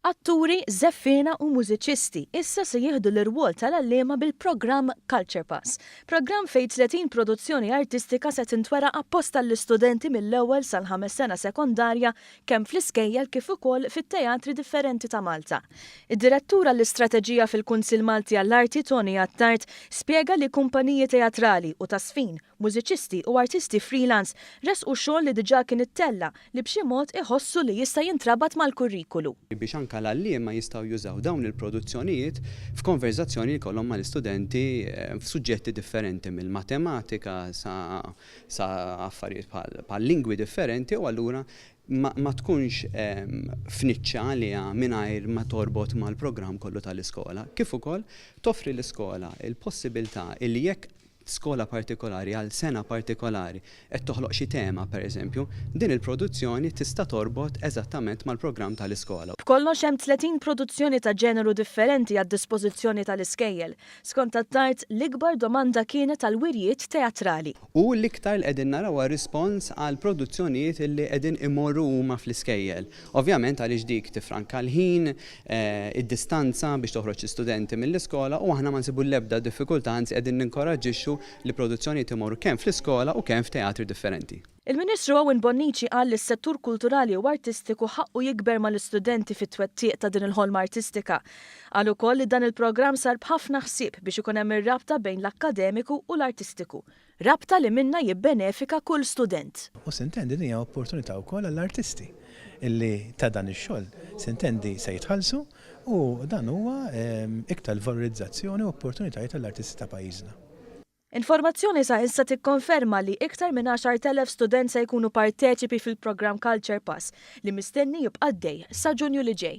Atturi, żeffina u mużiċisti issa se jieħdu l-irwol tal-allema bil-programm Culture Pass. Programm fejn 30 produzzjoni artistika se tintwera apposta l-istudenti mill-ewwel sal-5 sena sekondarja kemm fl-iskejjel kif ukoll fit-teatri differenti ta' Malta. Id-direttura l-istrateġija fil-Kunsill Malti għall-Arti Toni Attart spjega li kumpaniji teatrali u tasfin, mużiċisti u artisti freelance resqu xogħol li diġà kien ittella li b'xi mod iħossu li jista' jintrabat mal-kurrikulu. Biex anka l-allima jistgħu jużaw dawn il-produzzjonijiet f'konverzazzjoni li kollhom mal-istudenti f'suġġetti differenti mill-matematika sa affarijiet bħal lingwi differenti u allura ma tkunx fniċċa għaliha mingħajr ma torbot mal-programm kollu tal-iskola. Kif ukoll toffri l-iskola il-possibilità li jekk skola partikolari għal sena partikolari qed toħloq xi tema pereżempju, din il-produzzjoni tista' torbot eżattament mal-programm tal-iskola. B'kollox hemm 30 produzzjoni ta' ġeneru differenti għad-dispożizzjoni tal-iskejjel. Skont Attart l-ikbar domanda kienet għal wirjiet teatrali. U l-iktar li qegħdin naraw rispons għal produzzjonijiet li qegħdin imorru huma fl-iskejjel. Ovvjament għaliex dik tifranka l-ħin, id-distanza biex toħroġ studenti mill-iskola u aħna ma nsibu l-ebda diffikultà anzi qegħdin ninkoraġġixxu li produzzjoni timorru kemm fl-iskola u kemm f'teatri differenti. Il-Ministru Owen Bonnici qal li s-settur kulturali u artistiku ħaqqu jikber mal-istudenti fit-twettieq ta' din il-ħolma artistika. Qal ukoll li dan il-programm sar b'ħafna ħsieb biex ikun hemm ir-rabta bejn l-akkademiku u l-artistiku. Rabta li minna jibbenefika kull student. U sintendi hija opportunità wkoll għall-artisti illi ta' dan ix-xogħol sintendi se jitħallsu u dan huwa iktar valorizzazzjoni u opportunitajiet tal-artisti ta' pajjiżna. Informazzjoni sa' issa tikkonferma li iktar minn 10,000 student se jkunu parteċipi fil-programm Culture Pass li mistenni jibqa' għaddej sa' Ġunju li ġej.